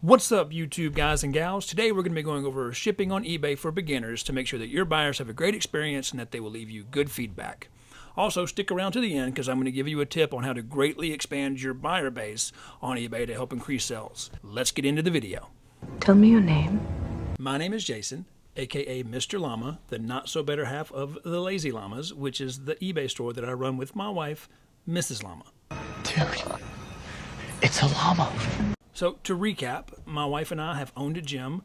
What's up, YouTube guys and gals? Today we're going to be going over shipping on eBay for beginners to make sure that your buyers have a great experience and that they will leave you good feedback. Also, stick around to the end because I'm going to give you a tip on how to greatly expand your buyer base on eBay to help increase sales. Let's get into the video. Tell me your name. My name is Jason, aka Mr. Llama, the not so better half of the Lazy Llamas, which is the eBay store that I run with my wife, Mrs. Llama. Dude, it's a llama. So to recap, my wife and I have owned a gym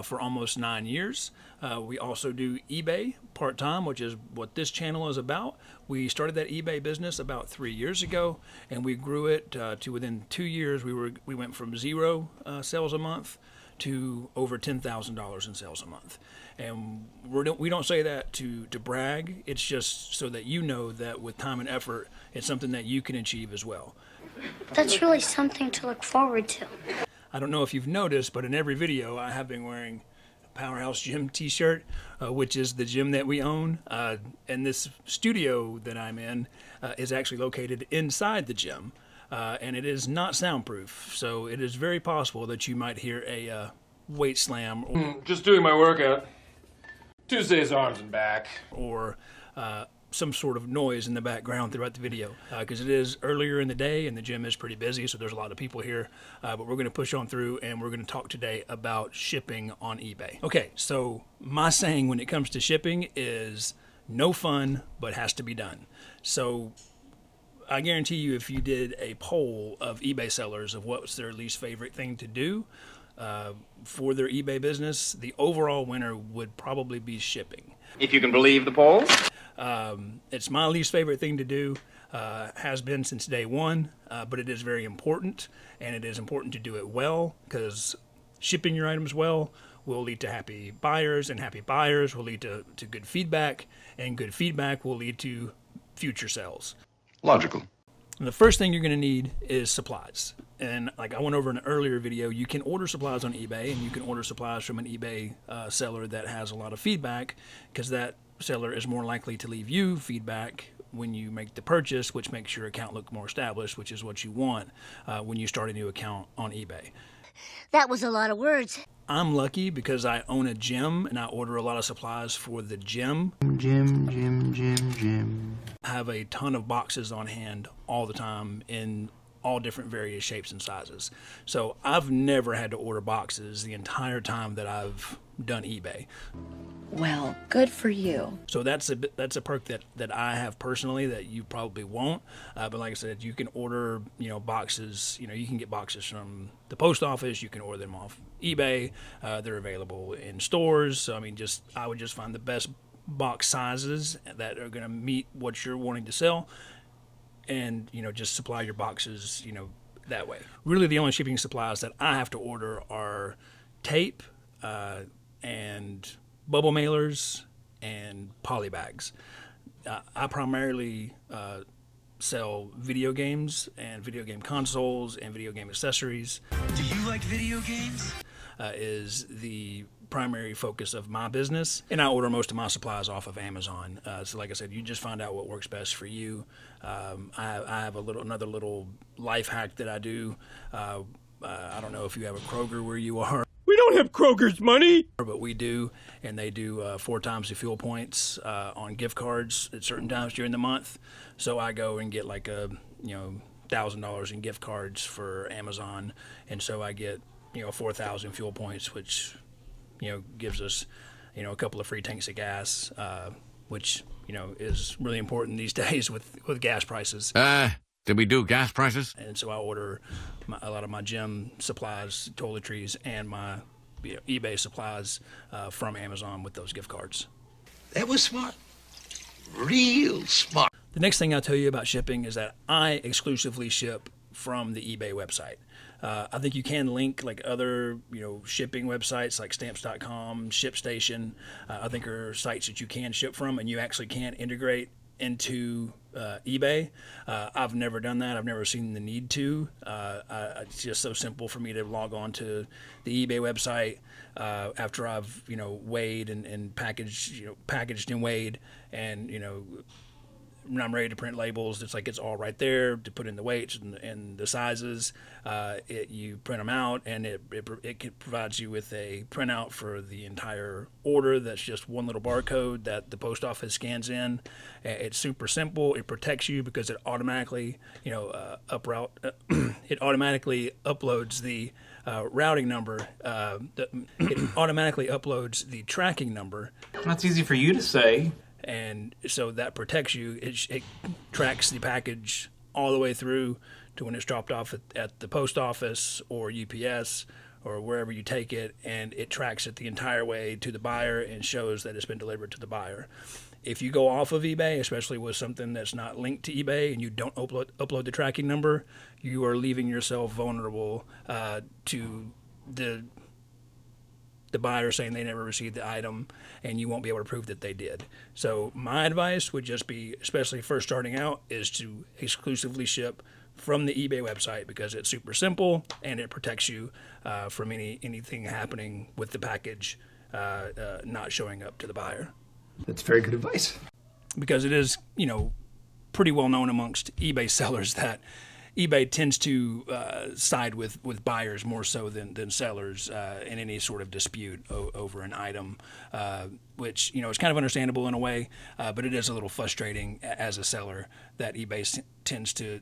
for almost 9 years. We also do eBay part-time, which is what this channel is about. We started that eBay business about 3 years ago, and we grew it to within 2 years. We went from zero sales a month to over $10,000 in sales a month. And we don't say that to brag. It's just so that you know that with time and effort, it's something that you can achieve as well. That's really something to look forward to. I don't know if you've noticed, but in every video I have been wearing a Powerhouse Gym t-shirt, which is the gym that we own. And this studio that I'm in is actually located inside the gym. And it is not soundproof, so it is very possible that you might hear a weight slam. Just doing my workout. Tuesday's arms and back. Or some sort of noise in the background throughout the video, because it is earlier in the day and the gym is pretty busy, so there's a lot of people here, but we're going to push on through and we're going to talk today about shipping on eBay. Okay, so my saying when it comes to shipping is no fun, but has to be done. So I guarantee you if you did a poll of eBay sellers of what's their least favorite thing to do for their eBay business, the overall winner would probably be shipping. If you can believe the polls. It's my least favorite thing to do, has been since day one, but it is very important, and it is important to do it well, because shipping your items well will lead to happy buyers, and happy buyers will lead to good feedback, and good feedback will lead to future sales. Logical. And the first thing you're going to need is supplies. And like I went over in an earlier video, you can order supplies on eBay, and you can order supplies from an eBay seller that has a lot of feedback, because that seller is more likely to leave you feedback when you make the purchase, which makes your account look more established, which is what you want when you start a new account on eBay. That was a lot of words. I'm lucky because I own a gym and I order a lot of supplies for the gym. Gym. I have a ton of boxes on hand all the time in all different various shapes and sizes. So I've never had to order boxes the entire time that I've done eBay. Well, good for you. So that's a perk that I have personally that you probably won't. But like I said, you can order, boxes. You can get boxes from the post office. You can order them off eBay. They're available in stores. So I would just find the best box sizes that are going to meet what you're wanting to sell, and just supply your boxes, that way. Really, the only shipping supplies that I have to order are tape and bubble mailers and poly bags. I primarily sell video games and video game consoles and video game accessories. Do you like video games? Is the primary focus of my business, and I order most of my supplies off of Amazon. So like I said, you just find out what works best for you. I have another little life hack that I do. I don't know if you have a Kroger where you are. We don't have Kroger's money. But we do, and they do 4 times the fuel points on gift cards at certain times during the month. So I go and get like $1,000 in gift cards for Amazon, and so I get 4,000 fuel points, which gives us a couple of free tanks of gas, which is really important these days with gas prices. Did we do gas prices? And so I order a lot of my gym supplies, toiletries, and my eBay supplies from Amazon with those gift cards. That was smart. Real smart. The next thing I'll tell you about shipping is that I exclusively ship from the eBay website. I think you can link like other shipping websites like stamps.com, ShipStation. I think are sites that you can ship from, and you actually can integrate into eBay. I've never done that. I've never seen the need to. It's just so simple for me to log on to the eBay website after I've weighed and packaged and weighed, and when I'm ready to print labels, it's all right there to put in the weights and the sizes. You print them out, and it provides you with a printout for the entire order. That's just one little barcode that the post office scans in. It's super simple. It protects you because it automatically, it automatically uploads the routing number. It automatically uploads the tracking number. That's easy for you to say. And so that protects you. It tracks the package all the way through to when it's dropped off at the post office or UPS or wherever you take it, and it tracks it the entire way to the buyer and shows that it's been delivered to the buyer. If you go off of eBay, especially with something that's not linked to eBay, and you don't upload the tracking number, you are leaving yourself vulnerable to the buyer saying they never received the item, and you won't be able to prove that they did. So my advice would just be, especially first starting out, is to exclusively ship from the eBay website because it's super simple and it protects you from anything happening with the package not showing up to the buyer. That's very good advice. Because it is, pretty well known amongst eBay sellers that eBay tends to side with buyers more so than sellers in any sort of dispute over an item, which is kind of understandable in a way, but it is a little frustrating as a seller that eBay tends to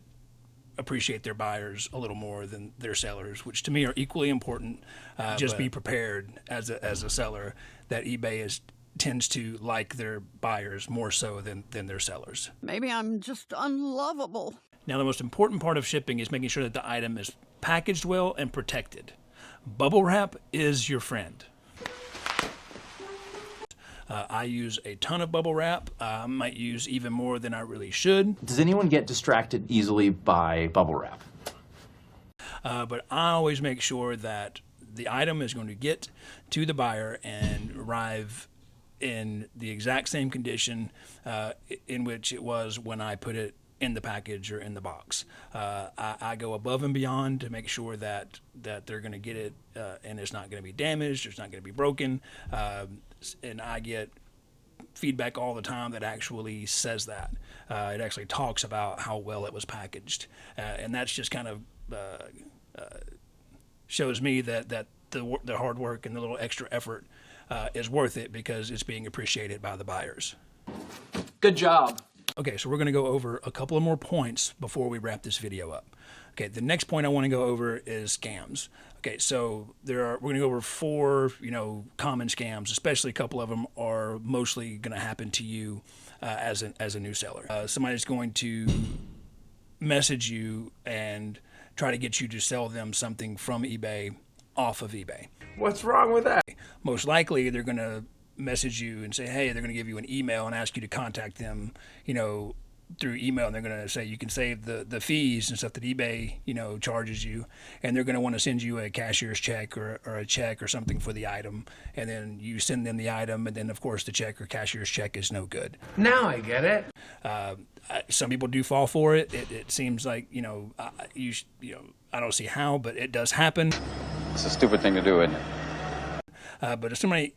appreciate their buyers a little more than their sellers, which to me are equally important. Just be prepared as a seller that eBay tends to like their buyers more so than their sellers. Maybe I'm just unlovable. Now, the most important part of shipping is making sure that the item is packaged well and protected. Bubble wrap is your friend. I use a ton of bubble wrap. I might use even more than I really should. Does anyone get distracted easily by bubble wrap? But I always make sure that the item is going to get to the buyer and arrive in the exact same condition in which it was when I put it in the package or in the box. I go above and beyond to make sure that they're going to get it and it's not going to be damaged, or it's not going to be broken. And I get feedback all the time that actually says that. It actually talks about how well it was packaged. And that's just kind of shows me that the hard work and the little extra effort is worth it because it's being appreciated by the buyers. Good job. Okay, so we're going to go over a couple of more points before we wrap this video up. Okay, the next point I want to go over is scams. Okay, so we're going to go over 4, common scams. Especially a couple of them are mostly going to happen to you as a new seller. Somebody's going to message you and try to get you to sell them something from eBay off of eBay. What's wrong with that? Most likely, they're going to message you and say, hey, they're going to give you an email and ask you to contact them, through email, and they're going to say you can save the fees and stuff that eBay, charges you, and they're going to want to send you a cashier's check or a check or something for the item, and then you send them the item, and then of course the check or cashier's check is no good. Now I get it. Some people do fall for it. It seems like I don't see how, but it does happen. It's a stupid thing to do, isn't it? But if somebody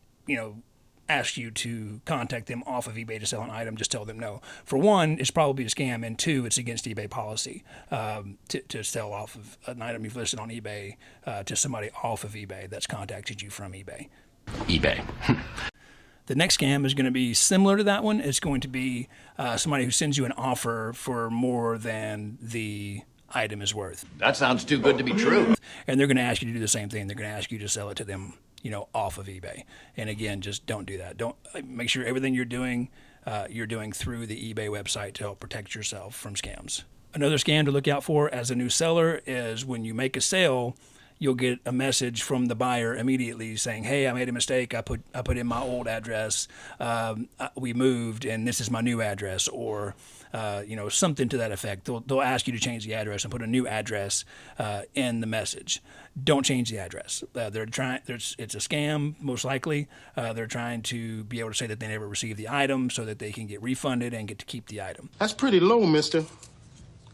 ask you to contact them off of eBay to sell an item, just tell them no. For one, it's probably a scam, and 2, it's against eBay policy to sell off of an item you've listed on eBay to somebody off of eBay that's contacted you from eBay. eBay. The next scam is going to be similar to that one. It's going to be somebody who sends you an offer for more than the item is worth. That sounds too good to be true. And they're going to ask you to do the same thing. They're going to ask you to sell it to them off of eBay. And again, just don't do that. Don't make sure everything you're doing through the eBay website to help protect yourself from scams. Another scam to look out for as a new seller is when you make a sale, you'll get a message from the buyer immediately saying, hey, I made a mistake. I put in my old address. We moved and this is my new address, or something to that effect. They'll ask you to change the address and put a new address in the message. Don't change the address. It's a scam, most likely. They're trying to be able to say that they never received the item so that they can get refunded and get to keep the item. That's pretty low, mister.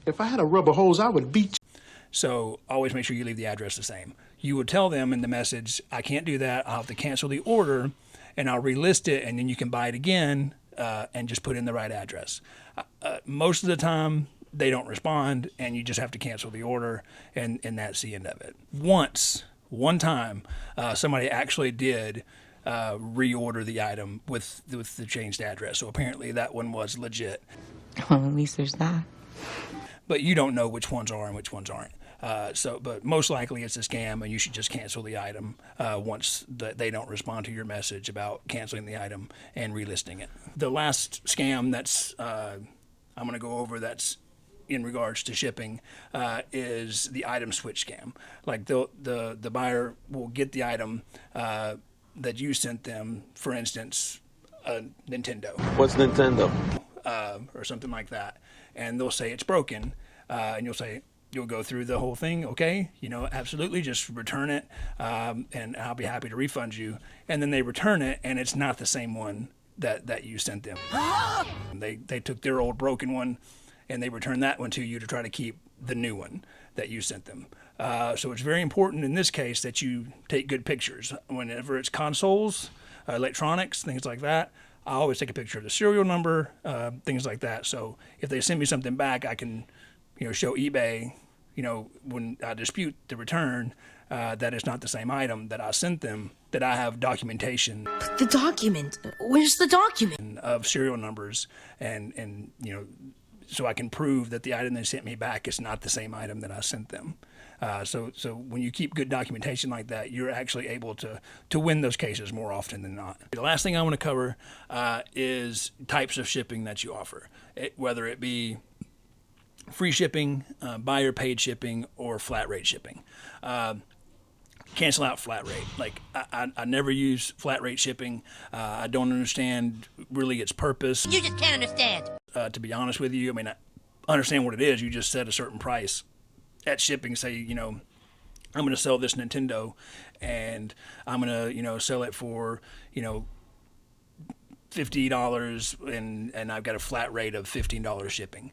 If I had a rubber hose, I would beat you. So always make sure you leave the address the same. You would tell them in the message, I can't do that. I'll have to cancel the order and I'll relist it, and then you can buy it again and just put in the right address. Most of the time, they don't respond, and you just have to cancel the order, and that's the end of it. One time, somebody actually did reorder the item with the changed address, so apparently that one was legit. Well, at least there's that. But you don't know which ones are and which ones aren't. But most likely it's a scam, and you should just cancel the item once they don't respond to your message about canceling the item and relisting it. The last scam that's I'm going to go over that's in regards to shipping is the item switch scam. Like the buyer will get the item that you sent them, for instance, a Nintendo. What's Nintendo? Or something like that, and they'll say it's broken, and you'll go through the whole thing. Okay, absolutely, just return it, and I'll be happy to refund you. And then they return it, and it's not the same one that you sent them. They took their old broken one, and they returned that one to you to try to keep the new one that you sent them. So it's very important in this case that you take good pictures. Whenever it's consoles, electronics, things like that, I always take a picture of the serial number, things like that. So if they send me something back, I can, show eBay, when I dispute the return, that it's not the same item that I sent them, that I have documentation. But the document, where's the document? Of serial numbers and so I can prove that the item they sent me back is not the same item that I sent them. So when you keep good documentation like that, you're actually able to win those cases more often than not. The last thing I want to cover is types of shipping that you offer, whether it be free shipping, buyer paid shipping, or flat rate shipping. Cancel out flat rate. Like I never use flat rate shipping. I don't understand really its purpose. You just can't understand. To be honest with you, I understand what it is. You just set a certain price at shipping. Say, I'm going to sell this Nintendo, and I'm going to, sell it for, $50, and I've got a flat rate of $15 shipping,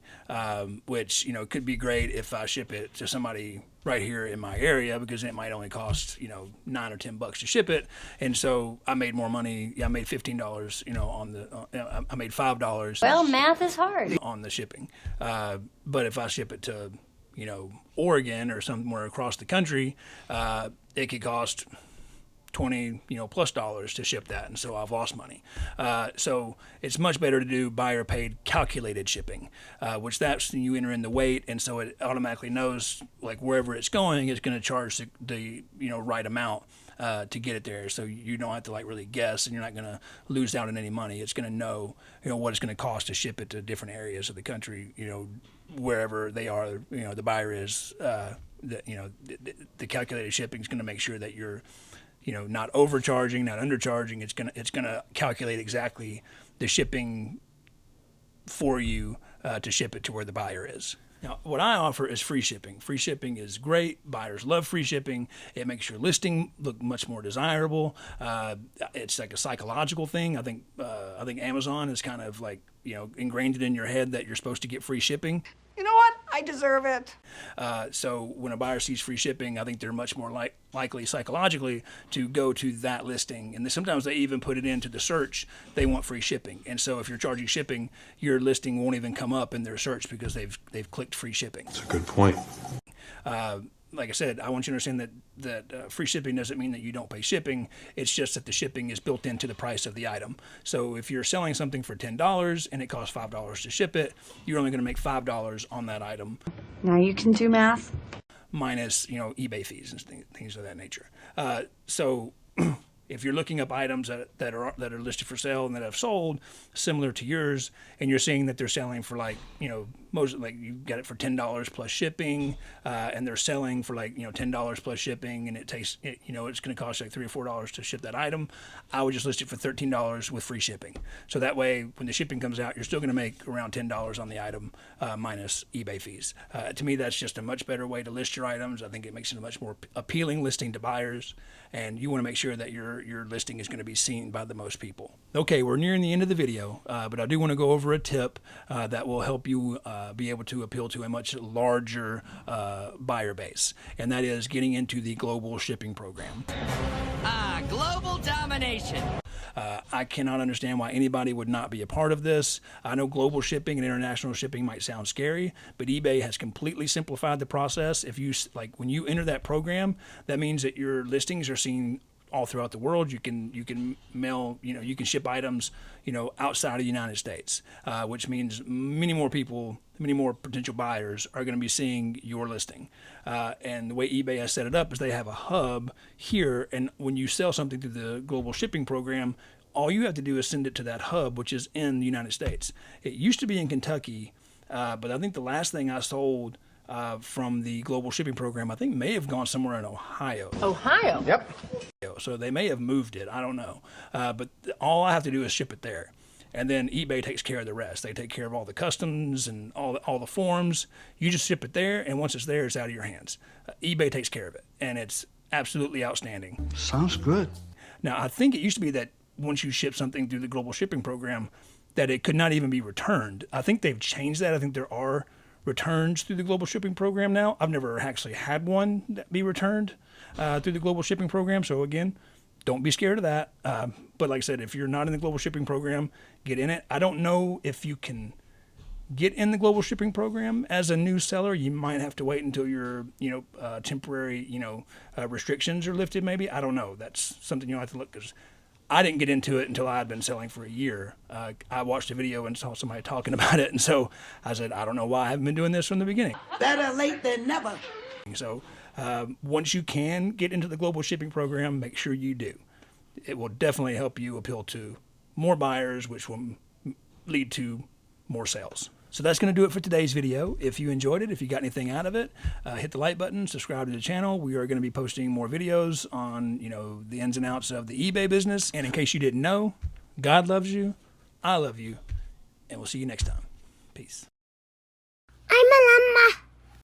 which, could be great if I ship it to somebody right here in my area, because it might only cost, $9 or $10 to ship it. And so I made more money. Yeah, I made $15, I made $5. Well, math is hard. On the shipping. But if I ship it to, Oregon or somewhere across the country, it could cost $20 plus to ship that, and so I've lost money. So it's much better to do buyer paid calculated shipping, which that's when you enter in the weight, and so it automatically knows, like, wherever it's going, it's going to charge the right amount to get it there. So you don't have to really guess, and you're not going to lose out on any money. It's going to know what it's going to cost to ship it to different areas of the country, wherever they are, the buyer is. The calculated shipping is going to make sure that you're not overcharging, not undercharging. It's gonna calculate exactly the shipping for you to ship it to where the buyer is. Now, what I offer is free shipping. Free shipping is great. Buyers love free shipping. It makes your listing look much more desirable. It's like a psychological thing. I think Amazon is kind of ingrained it in your head that you're supposed to get free shipping. You know what? I deserve it. So when a buyer sees free shipping, I think they're much more likely psychologically to go to that listing. And sometimes they even put it into the search. They want free shipping. And so if you're charging shipping, your listing won't even come up in their search because they've clicked free shipping. That's a good point. Like I said, I want you to understand that free shipping doesn't mean that you don't pay shipping. It's just that the shipping is built into the price of the item. So if you're selling something for $10 and it costs $5 to ship it, you're only going to make $5 on that item. Now you can do math. Minus, eBay fees and things of that nature. So if you're looking up items that are listed for sale and that have sold similar to yours, and you're seeing that they're selling for most you got it for $10 plus shipping, and they're selling for $10 plus shipping, and it takes it's going to cost $3 or $4 to ship that item, I would just list it for $13 with free shipping. So that way, when the shipping comes out, you're still going to make around $10 on the item minus eBay fees. To me, that's just a much better way to list your items. I think it makes it a much more appealing listing to buyers, and you want to make sure that your listing is going to be seen by the most people. Okay, we're nearing the end of the video, but I do want to go over a tip that will help you be able to appeal to a much larger buyer base, and that is getting into the global shipping program. Global domination. I cannot understand why anybody would not be a part of this. I know global shipping and international shipping might sound scary, but eBay has completely simplified the process. If you when you enter that program, that means that your listings are seen all throughout the world. You can mail, you can ship items, outside of the United States, which means many more people, many more potential buyers are going to be seeing your listing. And the way eBay has set it up is they have a hub here, and when you sell something through the global shipping program, all you have to do is send it to that hub, which is in the United States. It used to be in Kentucky, but I think the last thing I sold from the global shipping program, I think may have gone somewhere in Ohio. Ohio? Yep. So they may have moved it. I don't know. But all I have to do is ship it there. And then eBay takes care of the rest. They take care of all the customs and all the forms. You just ship it there, and once it's there, it's out of your hands. eBay takes care of it, and it's absolutely outstanding. Sounds good. Now, I think it used to be that once you ship something through the global shipping program, that it could not even be returned. I think they've changed that. I think there are returns through the global shipping program now. I've never actually had one that be returned through the global shipping program. So again, don't be scared of that. But like I said, if you're not in the global shipping program, get in it. I don't know if you can get in the global shipping program as a new seller. You might have to wait until your temporary restrictions are lifted. Maybe, I don't know. That's something you'll have to look, because I didn't get into it until I had been selling for a year. I watched a video and saw somebody talking about it, and so I said, I don't know why I haven't been doing this from the beginning. Better late than never. So once you can get into the global shipping program, make sure you do. It will definitely help you appeal to more buyers, which will lead to more sales. So that's going to do it for today's video. If you enjoyed it, if you got anything out of it, hit the like button, subscribe to the channel. We are going to be posting more videos on, the ins and outs of the eBay business. And in case you didn't know, God loves you, I love you, and we'll see you next time. Peace.